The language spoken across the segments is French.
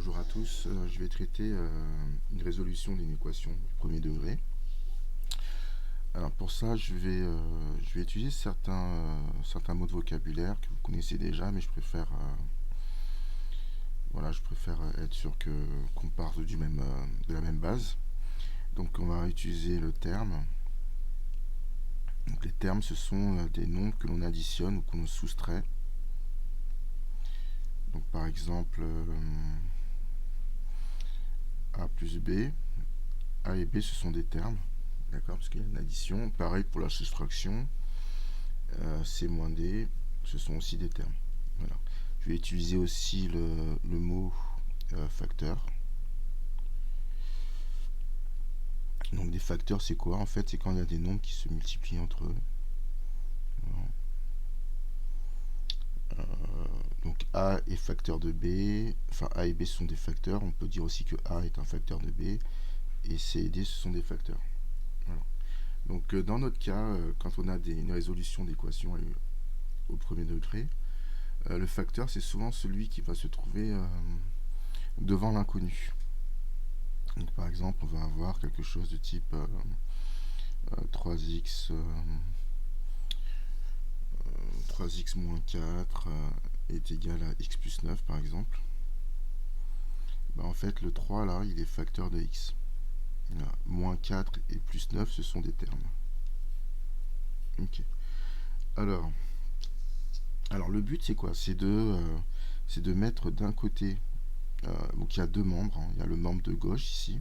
Bonjour à tous, je vais traiter une résolution d'une équation du premier degré. Alors pour ça, je vais utiliser certains mots de vocabulaire que vous connaissez déjà, mais je préfère être sûr qu'on parte de la même base. Donc on va utiliser le terme. Donc les termes, ce sont des nombres que l'on additionne ou que l'on soustrait. Donc par exemple, A plus B. A et B, ce sont des termes, d'accord, parce qu'il y a une addition. Pareil pour la soustraction, C moins D, ce sont aussi des termes. Voilà. Je vais utiliser aussi le mot facteur. Donc des facteurs, c'est quoi? En fait, c'est quand il y a des nombres qui se multiplient entre eux. Voilà. Donc A est facteur de B, enfin A et B sont des facteurs. On peut dire aussi que A est un facteur de B, et C et D, ce sont des facteurs. Voilà. Donc dans notre cas, quand on a une résolution d'équation au premier degré, le facteur, c'est souvent celui qui va se trouver devant l'inconnu. Donc par exemple, on va avoir quelque chose de type 3x, 3x moins 4 est égal à x plus 9 par exemple. En fait, le 3 là, il est facteur de x. Voilà. Moins 4 et plus 9, ce sont des termes. Ok. Alors le but, c'est quoi? C'est de mettre d'un côté, donc il y a deux membres, hein. Il y a le membre de gauche ici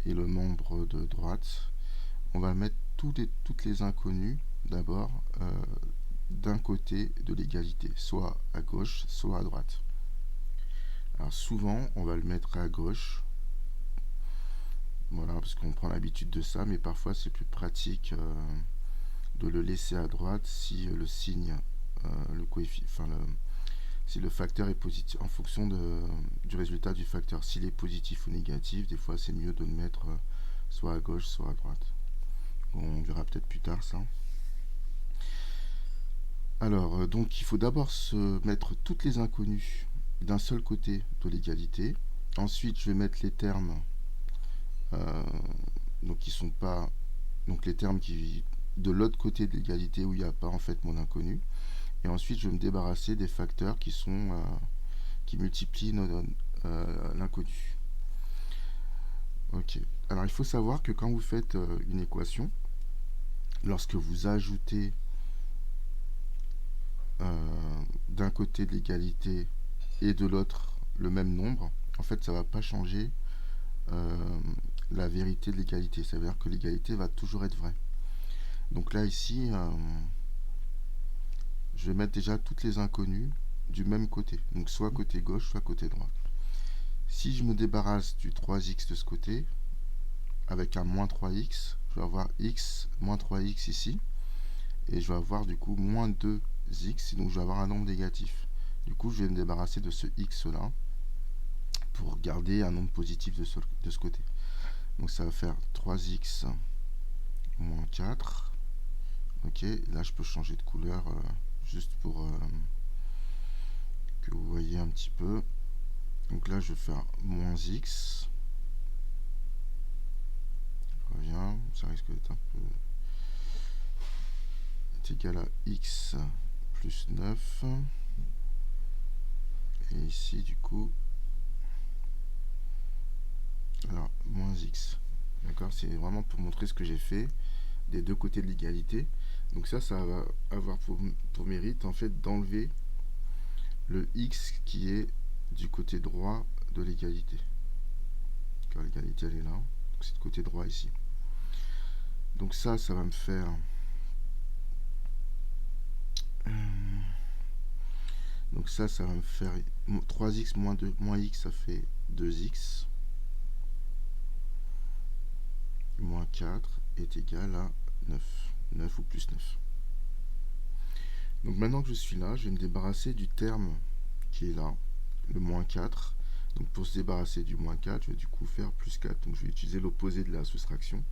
et le membre de droite. On va mettre toutes les inconnues d'abord d'un côté de l'égalité, soit à gauche, soit à droite. Alors souvent, on va le mettre à gauche, voilà, parce qu'on prend l'habitude de ça, mais parfois c'est plus pratique de le laisser à droite si le signe, si le facteur est positif, en fonction du résultat du facteur. S'il est positif ou négatif, des fois c'est mieux de le mettre soit à gauche, soit à droite. On verra peut-être plus tard ça. Alors, donc il faut d'abord se mettre toutes les inconnues d'un seul côté de l'égalité. Ensuite, je vais mettre les termes euh, donc qui sont pas, donc les termes qui de l'autre côté de l'égalité où il n'y a pas en fait mon inconnu. Et ensuite, je vais me débarrasser des facteurs qui multiplient l'inconnu. Ok. Alors, il faut savoir que quand vous faites une équation, lorsque vous ajoutez d'un côté de l'égalité et de l'autre le même nombre, en fait, ça ne va pas changer la vérité de l'égalité. Ça veut dire que l'égalité va toujours être vraie. Donc là, ici, je vais mettre déjà toutes les inconnues du même côté. Donc soit côté gauche, soit côté droit. Si je me débarrasse du 3x de ce côté, avec un moins 3x, je vais avoir x moins 3x ici. Et je vais avoir du coup moins 2x, donc je vais avoir un nombre négatif. Du coup, je vais me débarrasser de ce x là pour garder un nombre positif de ce côté. Donc ça va faire 3x moins 4. Ok, là je peux changer de couleur juste pour que vous voyez un petit peu. Donc là je vais faire moins x. Je reviens, ça risque d'être un peu... est égal à x plus 9. Et ici du coup... alors, moins x. D'accord, c'est vraiment pour montrer ce que j'ai fait des deux côtés de l'égalité. Donc ça va avoir pour mérite en fait d'enlever le x qui est du côté droit de l'égalité. Car l'égalité elle est là, donc c'est du côté droit ici. Donc ça va me faire donc ça va me faire 3x moins 2 moins x, ça fait 2x moins 4 est égal à 9 ou plus 9. Donc maintenant que je suis là, je vais me débarrasser du terme qui est là, le moins 4. Donc pour se débarrasser du moins 4, je vais du coup faire plus 4. Donc je vais utiliser l'opposé de la soustraction,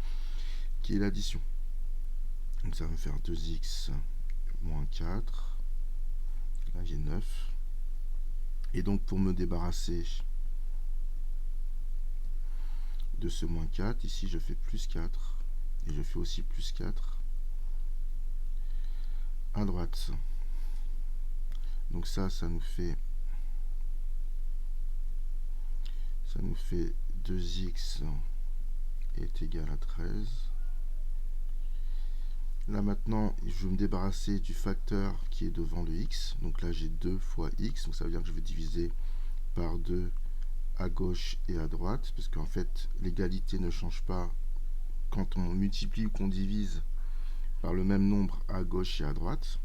qui est l'addition. Donc ça va me faire 2x moins 4. Là j'ai 9. Et donc pour me débarrasser de ce moins 4. Ici, je fais plus 4. Et je fais aussi plus 4 à droite. Donc ça nous fait 2x est égal à 13. Là maintenant, je vais me débarrasser du facteur qui est devant le x. Donc là, j'ai 2 fois x. Donc ça veut dire que je vais diviser par 2 à gauche et à droite. Parce qu'en fait, l'égalité ne change pas quand on multiplie ou qu'on divise par le même nombre à gauche et à droite.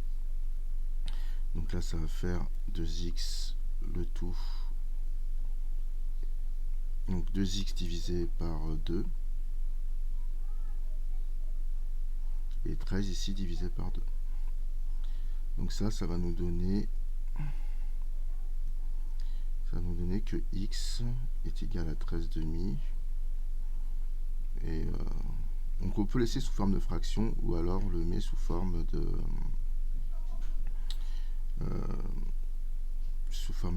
Donc là, ça va faire 2x le tout. Donc 2x divisé par 2. Et 13 ici divisé par 2. Donc ça va nous donner que x est égal à 13 demi. Et donc on peut laisser sous forme de fraction ou alors le met sous forme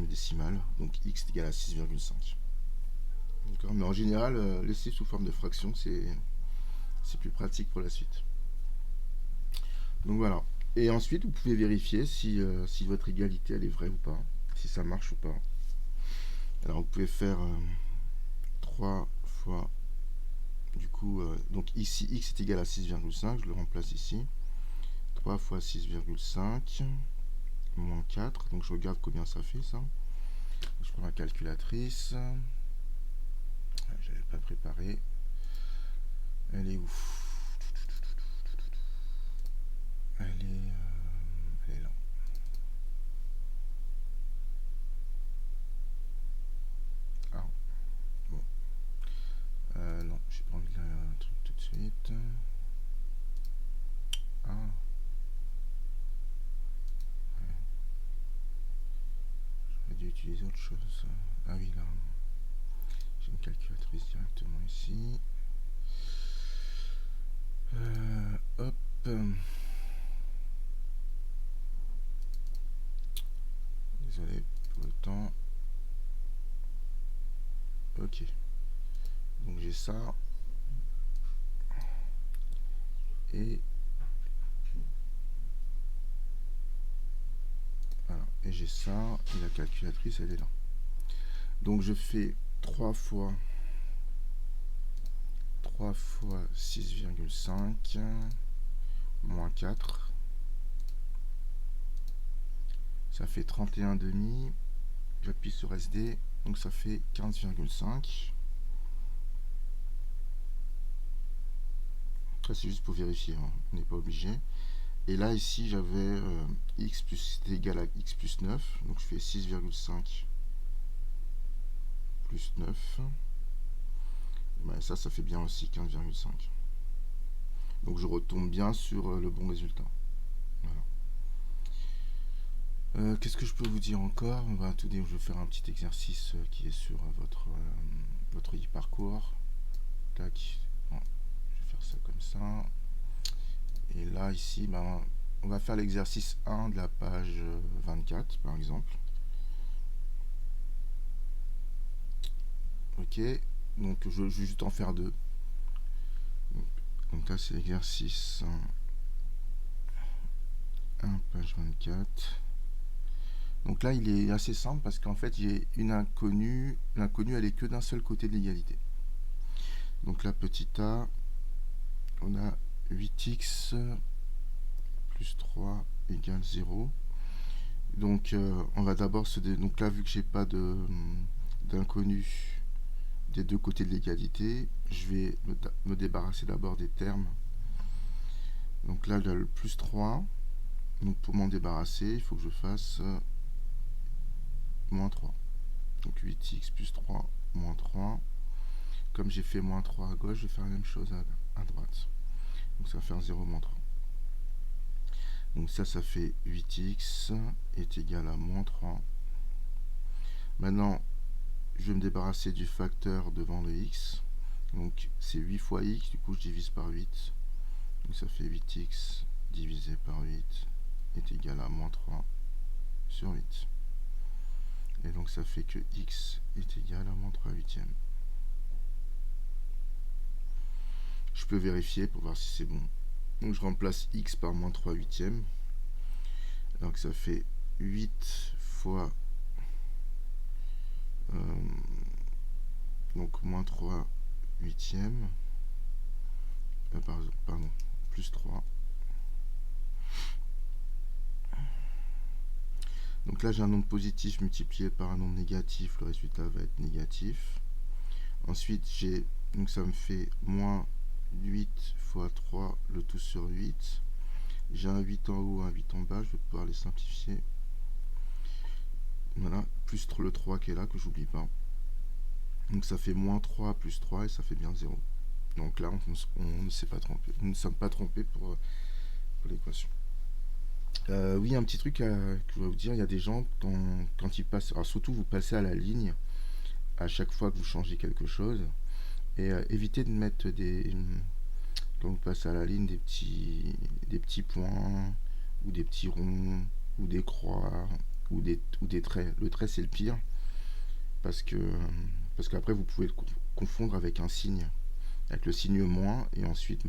décimale. Donc x est égal à 6,5. Mais en général, laisser sous forme de fraction, c'est plus pratique pour la suite. Donc voilà. Et ensuite, vous pouvez vérifier si votre égalité elle est vraie ou pas, si ça marche ou pas. Alors vous pouvez faire 3 fois, du coup, donc ici x est égal à 6,5, je le remplace ici. 3 fois 6,5 moins 4, donc je regarde combien ça fait ça. Je prends la calculatrice. J'avais pas préparé. Elle est où? Elle est là. Ah, bon. Non, j'ai pas envie de un truc tout de suite. Ah. Ouais. J'aurais dû utiliser autre chose. Ah oui, là. J'ai une calculatrice directement ici. Hop. Désolé pour le temps. Ok. Donc j'ai ça. Et voilà. Et j'ai ça. Et la calculatrice, elle est là. Donc je fais 3 fois 6,5 moins 4. Ça fait 31 demi. J'appuie sur SD. Donc ça fait 15,5. Après c'est juste pour vérifier, hein. On n'est pas obligé. Et là ici j'avais x plus est égal à x plus 9. Donc je fais 6,5 plus 9. Ben, ça fait bien aussi 15,5. Donc je retombe bien sur le bon résultat. Voilà. Qu'est-ce que je peux vous dire encore? Je vais faire un petit exercice qui est sur votre e-parcours. Tac. Bon, je vais faire ça comme ça. Et là, ici, on va faire l'exercice 1 de la page 24, par exemple. Ok. Donc, je vais juste en faire 2. Donc là, c'est l'exercice 1, page 24. Donc là, il est assez simple parce qu'en fait, j'ai une inconnue. L'inconnue, elle est que d'un seul côté de l'égalité. Donc là, petit a, on a 8x plus 3 égale 0. Donc on va d'abord donc là, vu que j'ai pas d'inconnu des deux côtés de l'égalité, je vais me débarrasser d'abord des termes. Donc là, le plus 3. Donc pour m'en débarrasser, il faut que je fasse moins 3. Donc 8x plus 3 moins 3. Comme j'ai fait moins 3 à gauche, je vais faire la même chose à droite. Donc ça va faire 0 moins 3. Donc ça fait 8x est égal à moins 3. Maintenant, je vais me débarrasser du facteur devant le x. Donc c'est 8 fois x, du coup je divise par 8. Donc ça fait 8x divisé par 8 est égal à moins 3 sur 8. Et donc ça fait que x est égal à moins 3 huitièmes. je peux vérifier pour voir si c'est bon. Donc je remplace x par moins 3 huitièmes. Donc ça fait 8 fois donc moins 3 huitièmes. Pardon, plus 3. Donc là j'ai un nombre positif multiplié par un nombre négatif, le résultat va être négatif. Ensuite j'ai, donc ça me fait moins 8 fois 3, le tout sur 8. J'ai un 8 en haut, un 8 en bas, je vais pouvoir les simplifier. Voilà, plus le 3 qui est là, que j'oublie pas. Donc ça fait moins 3 plus 3 et ça fait bien 0. Donc là on ne s'est pas trompé. Nous ne sommes pas trompés pour l'équation. Oui, un petit truc que je vais vous dire, il y a des gens, quand ils passent, alors surtout vous passez à la ligne à chaque fois que vous changez quelque chose, et évitez de mettre quand vous passez à la ligne, des petits points, ou des petits ronds, ou des croix, ou des traits. Le trait c'est le pire, parce qu'après vous pouvez le confondre avec un signe, avec le signe moins, et ensuite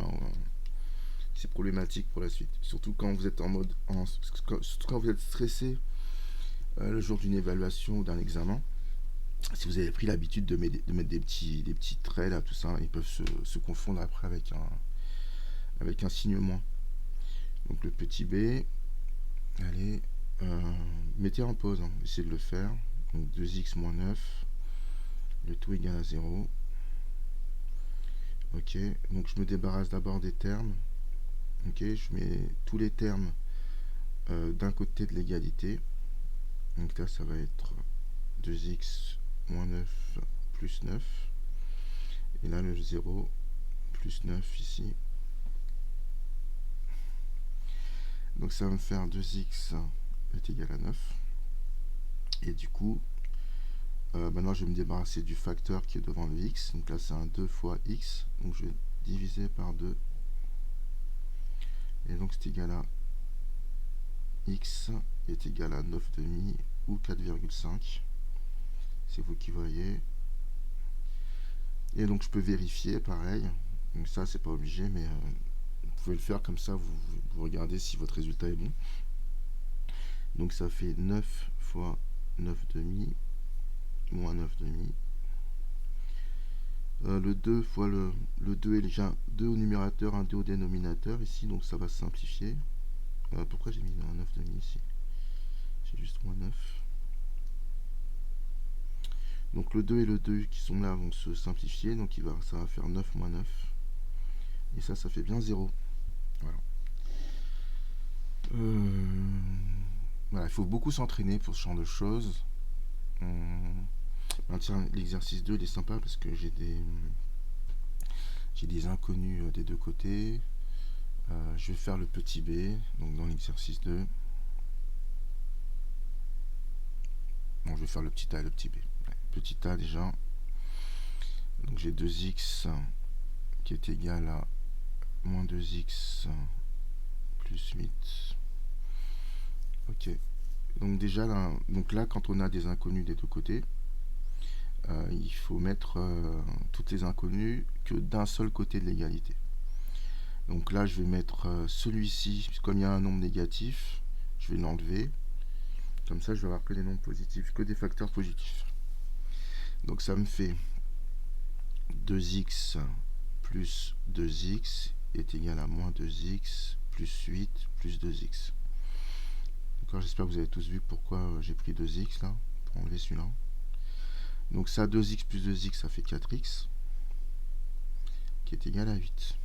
c'est problématique pour la suite. Surtout quand vous êtes surtout quand vous êtes stressé le jour d'une évaluation ou d'un examen. Si vous avez pris l'habitude de mettre des petits traits là, tout ça, ils peuvent se confondre après avec un signe moins. Donc le petit b, allez, mettez en pause, hein, essayez de le faire. Donc 2x moins 9, le tout égal à 0. Ok, donc je me débarrasse d'abord des termes. Ok, je mets tous les termes d'un côté de l'égalité. Donc là, ça va être 2x moins 9 plus 9. Et là, le 0 plus 9 ici. Donc ça va me faire 2x est égal à 9. Et du coup, maintenant je vais me débarrasser du facteur qui est devant le x. Donc là, c'est un 2 fois x. Donc je vais diviser par 2. Et donc c'est égal à x est égal à 9 demi ou 4,5. C'est vous qui voyez. Et donc je peux vérifier pareil. Donc ça c'est pas obligé, mais vous pouvez le faire comme ça, vous regardez si votre résultat est bon. Donc ça fait 9 fois 9 demi moins 9 demi. Le 2 fois le 2 est déjà 2 au numérateur, un 2 au dénominateur ici, donc ça va se simplifier. Pourquoi j'ai mis un 9 demi ici? J'ai juste moins 9. Donc le 2 et le 2 qui sont là vont se simplifier, donc ça va faire 9 moins 9. Et ça fait bien 0. Voilà. Voilà, il faut beaucoup s'entraîner pour ce genre de choses. Tiens, l'exercice 2 il est sympa parce que j'ai des inconnus des deux côtés. Je vais faire le petit b, donc dans l'exercice 2. Bon, je vais faire le petit a et le petit b. Ouais, petit a déjà. Donc j'ai 2x qui est égal à moins 2x plus 8. Ok. Donc déjà là, quand on a des inconnus des deux côtés, il faut mettre toutes les inconnues que d'un seul côté de l'égalité. Donc là je vais mettre celui-ci, comme il y a un nombre négatif, je vais l'enlever. Comme ça je vais avoir que des nombres positifs, que des facteurs positifs. Donc ça me fait 2x plus 2x est égal à moins 2x plus 8 plus 2x. J'espère que vous avez tous vu pourquoi j'ai pris 2x là, pour enlever celui-là. Donc ça, 2x plus 2x, ça fait 4x, qui est égal à 8.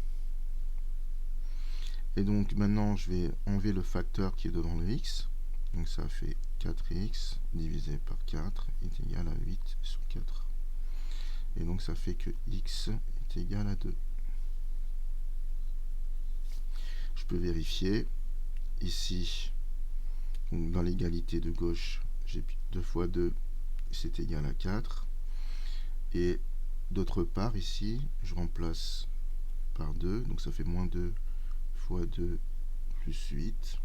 Et donc maintenant, je vais enlever le facteur qui est devant le x. Donc ça fait 4x divisé par 4 est égal à 8 sur 4. Et donc ça fait que x est égal à 2. Je peux vérifier. Ici, donc dans l'égalité de gauche, j'ai 2 fois 2, c'est égal à 4. Et d'autre part, ici, je remplace par 2. Donc ça fait moins 2 fois 2 plus 8.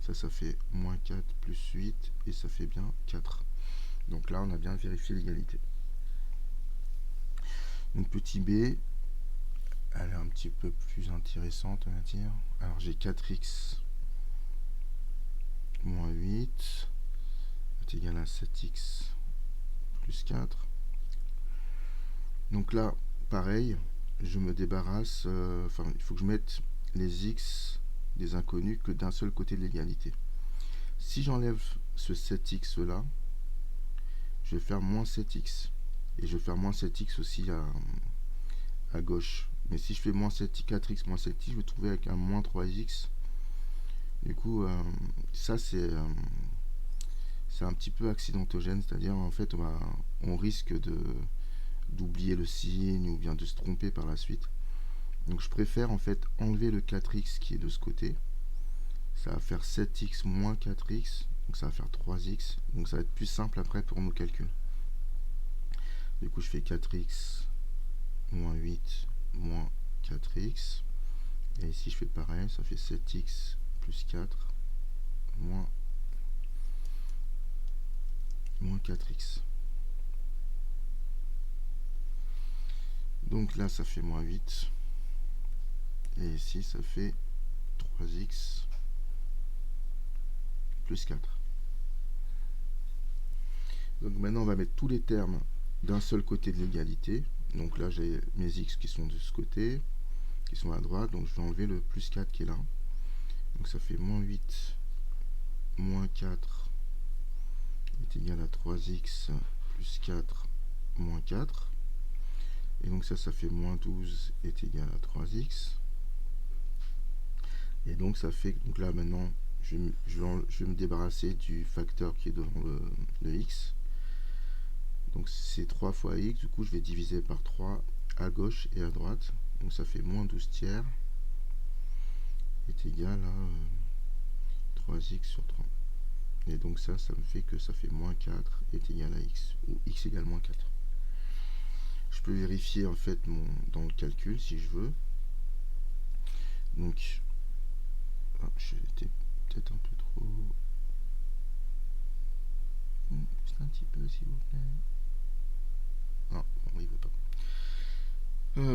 Ça fait moins 4 plus 8. Et ça fait bien 4. Donc là, on a bien vérifié l'égalité. Donc petit b, allez, un petit peu plus intéressante, on va dire. Alors j'ai 4x moins 8 est égal à 7x plus 4. Donc là, pareil, je me débarrasse, il faut que je mette les x des inconnus que d'un seul côté de l'égalité. Si j'enlève ce 7x là, je vais faire moins 7x. Et je vais faire moins 7x aussi à gauche. Mais si je fais moins 4x moins 7x, je vais trouver avec un moins 3x. Du coup, ça c'est un petit peu accidentogène, c'est-à-dire en fait on risque d'oublier le signe ou bien de se tromper par la suite. Donc je préfère en fait enlever le 4x qui est de ce côté. Ça va faire 7x moins 4x, donc ça va faire 3x. Donc ça va être plus simple après pour nos calculs. Du coup je fais 4x moins 8 moins 4x. Et ici je fais pareil, ça fait 7x plus 4 moins 4x. Donc là ça fait moins 8. Et ici ça fait 3x plus 4. Donc maintenant on va mettre tous les termes d'un seul côté de l'égalité. Donc là j'ai mes x qui sont de ce côté, qui sont à droite, donc je vais enlever le plus 4 qui est là. Donc ça fait moins 8 moins 4 est égal à 3x plus 4 moins 4. Et donc ça fait moins 12 est égal à 3x. Et donc ça fait, donc là maintenant je vais me débarrasser du facteur qui est devant le x. Donc c'est 3 fois x, du coup je vais diviser par 3 à gauche et à droite. Donc ça fait moins 12 tiers est égal à 3x sur 3. Et donc ça me fait que ça fait moins 4 est égal à x, ou x égale moins 4. Je peux vérifier en fait dans le calcul si je veux. Donc, j'étais peut-être un peu trop... Juste un petit peu s'il vous plaît. Non, bon, il veut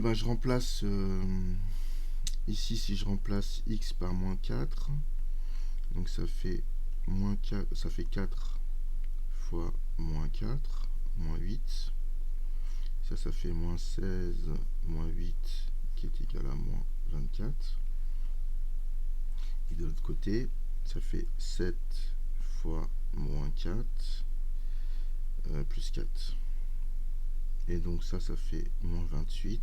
pas. Je remplace... ici, si je remplace x par moins 4, donc ça fait moins 4, ça fait 4 fois moins 4, moins 8. Ça fait moins 16, moins 8, qui est égal à moins 24. Et de l'autre côté, ça fait 7 fois moins 4, plus 4. Et donc ça fait moins 28,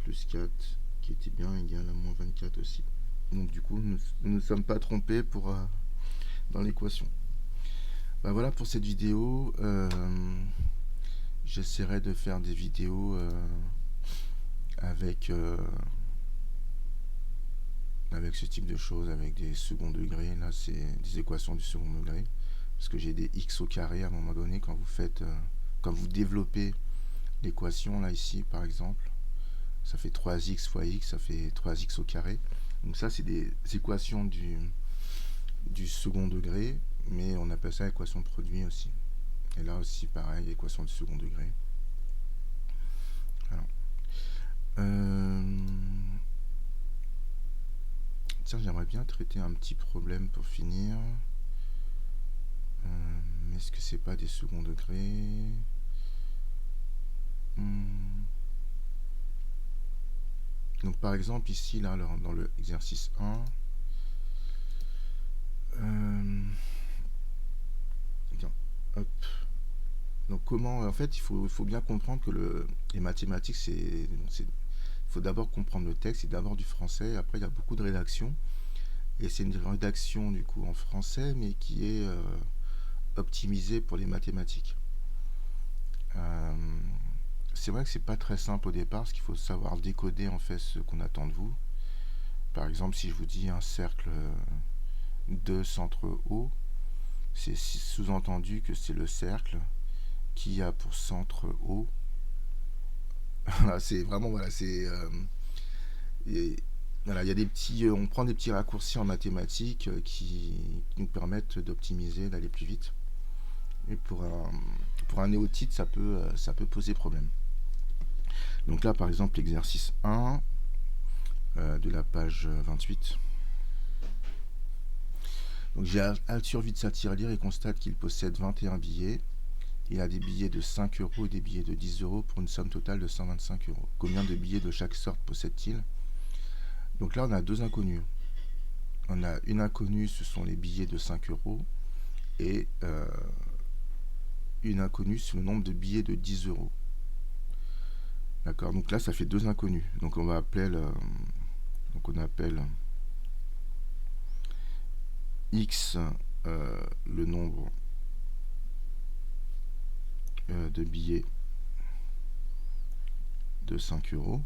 plus 4, qui était bien égal à moins 24 aussi. Donc du coup, nous ne sommes pas trompés dans l'équation. Voilà pour cette vidéo. J'essaierai de faire des vidéos avec ce type de choses, avec des seconds degrés. Là, c'est des équations du second degré. Parce que j'ai des x au carré à un moment donné quand vous développez l'équation, là, ici, par exemple. Ça fait 3x fois x, ça fait 3x au carré. Donc ça, c'est des équations du second degré, mais on appelle ça équation de produit aussi. Et là aussi, pareil, équation du second degré. Alors. Tiens, j'aimerais bien traiter un petit problème pour finir. Est-ce que c'est pas des seconds degrés? Donc par exemple ici, là, dans l'exercice 1, hop. Donc comment, en fait, il faut bien comprendre que les mathématiques, il faut d'abord comprendre le texte, c'est d'abord du français, et après il y a beaucoup de rédaction, et c'est une rédaction du coup en français, mais qui est optimisée pour les mathématiques. C'est vrai que c'est pas très simple au départ, parce qu'il faut savoir décoder en fait ce qu'on attend de vous. Par exemple, si je vous dis un cercle de centre O, c'est sous-entendu que c'est le cercle qui a pour centre O. C'est vraiment, voilà, voilà, il y a des petits, on prend des petits raccourcis en mathématiques qui nous permettent d'optimiser, d'aller plus vite. Et pour un néophyte, ça peut poser problème. Donc là, par exemple, l'exercice 1 de la page 28. Donc j'ai survie de sa tirelire et constate qu'il possède 21 billets. Il a des billets de 5 euros et des billets de 10 euros pour une somme totale de 125 euros. Combien de billets de chaque sorte possède-t-il? Donc là, on a deux inconnus. On a une inconnue, ce sont les billets de 5 euros, et une inconnue, c'est le nombre de billets de 10 euros. D'accord, donc là, ça fait deux inconnus. Donc on va appeler donc on appelle X le nombre de billets de 5 euros,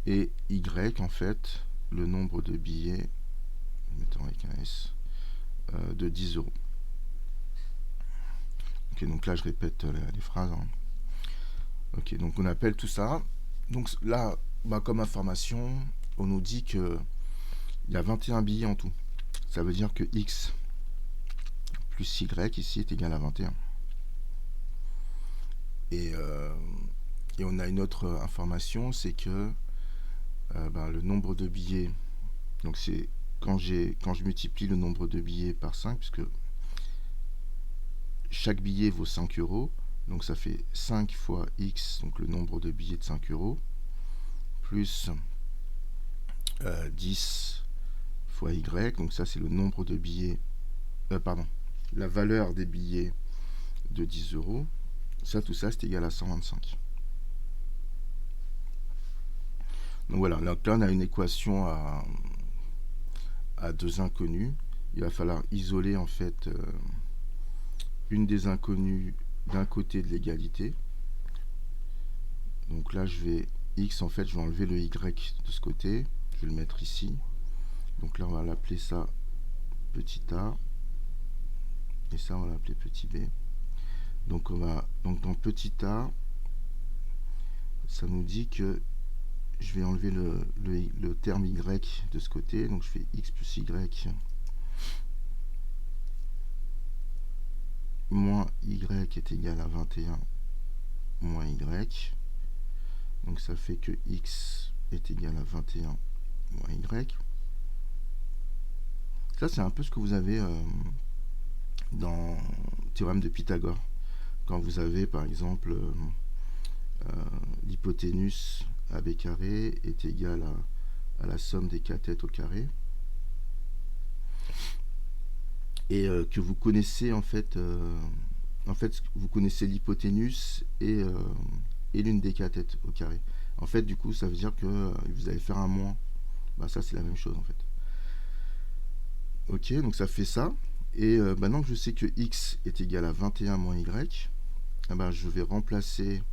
et Y en fait le nombre de billets, mettons avec un S, de 10 euros. Ok, donc là je répète les phrases. Hein. Ok, donc on appelle tout ça. Donc là, comme information, on nous dit que il y a 21 billets en tout. Ça veut dire que X plus Y ici est égal à 21. Et on a une autre information, c'est que le nombre de billets, donc c'est quand je multiplie le nombre de billets par 5, puisque chaque billet vaut 5 euros, donc ça fait 5 fois X, donc le nombre de billets de 5 euros, plus 10 fois Y, donc ça c'est le nombre de billets, la valeur des billets de 10 euros, ça tout ça c'est égal à 125. Donc voilà, donc là on a une équation à deux inconnus. Il va falloir isoler en fait une des inconnues d'un côté de l'égalité. Donc là je vais X, en fait je vais enlever le Y de ce côté, je vais le mettre ici. Donc là on va l'appeler ça petit a, et ça on va l'appeler petit b. Donc dans petit a, ça nous dit que je vais enlever le terme Y de ce côté, donc je fais X plus Y moins Y est égal à 21 moins Y. Donc ça fait que X est égal à 21 moins Y. Ça c'est un peu ce que vous avez dans le théorème de Pythagore. Quand vous avez par exemple l'hypoténuse AB carré est égal à la somme des cathètes au carré. Et que vous connaissez en fait vous connaissez l'hypoténuse et l'une des cathètes au carré. En fait du coup ça veut dire que vous allez faire un moins. Ça c'est la même chose en fait. Ok, donc ça fait ça. Et maintenant que je sais que X est égal à 21 moins Y, je vais remplacer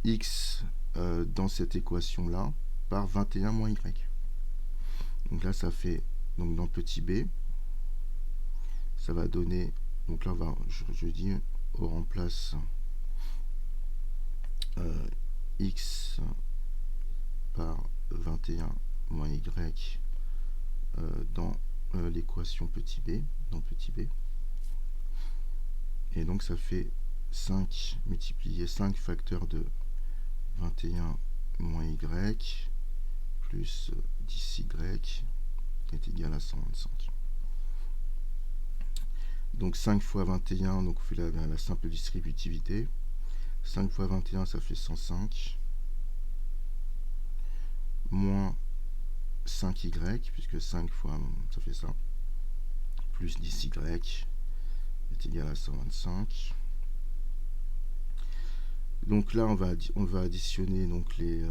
X dans cette équation là par 21 moins Y. Donc là ça fait, donc dans petit b, ça va donner, donc là je dis on remplace X par 21 moins Y dans l'équation petit b, et donc ça fait 5 multiplié 5 facteurs de 21 moins Y plus 10Y est égal à 125. Donc 5 fois 21, donc on fait la simple distributivité. 5 fois 21 ça fait 105, moins 5Y, puisque 5 fois ça fait ça, plus 10Y est égal à 125. Donc là on va additionner donc les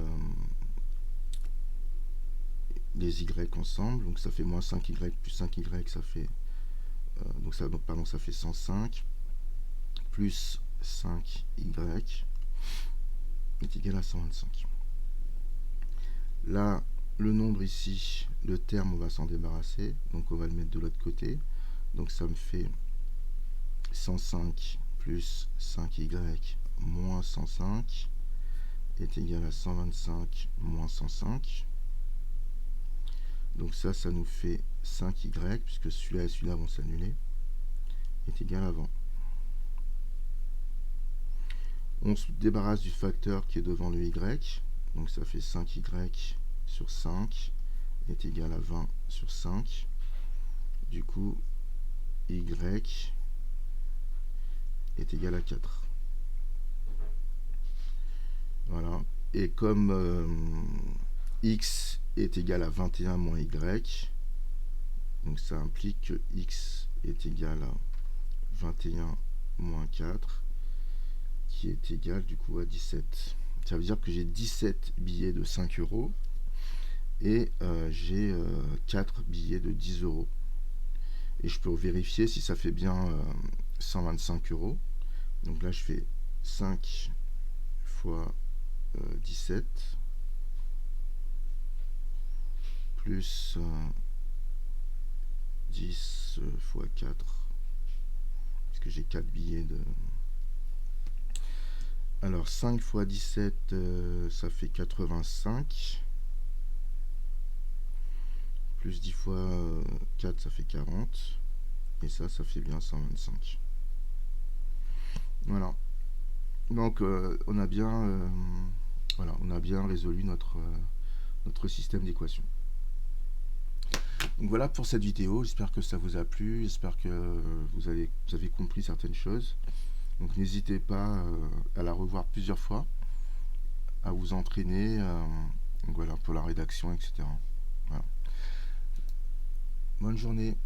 Y ensemble, donc ça fait moins 5Y plus 5Y, ça fait ça fait 105 plus 5Y est égal à 125. Là le nombre ici, le terme on va s'en débarrasser, donc on va le mettre de l'autre côté, donc ça me fait 105 plus 5Y moins 105 est égal à 125 moins 105. Donc ça nous fait 5Y, puisque celui-là et celui-là vont s'annuler, est égal à 20. On se débarrasse du facteur qui est devant le y, donc ça fait 5y sur 5 est égal à 20 sur 5. Du coup, y est égal à 4. Voilà. Et comme x est égal à 21 moins y, donc ça implique que x est égal à 21 moins 4, qui est égal du coup à 17. Ça veut dire que j'ai 17 billets de 5 euros et j'ai 4 billets de 10 euros. Et je peux vérifier si ça fait bien 125 euros. Donc là, je fais 5 fois 17 plus 10 fois 4, parce que j'ai 4 billets de... Alors 5 fois 17, ça fait 85. Plus 10 fois 4, ça fait 40. Et ça fait bien 125. Voilà. Donc on a bien voilà, on a bien résolu notre système d'équations. Donc voilà pour cette vidéo, j'espère que ça vous a plu, j'espère que vous avez compris certaines choses. Donc n'hésitez pas à la revoir plusieurs fois, à vous entraîner voilà, pour la rédaction, etc. Voilà. Bonne journée.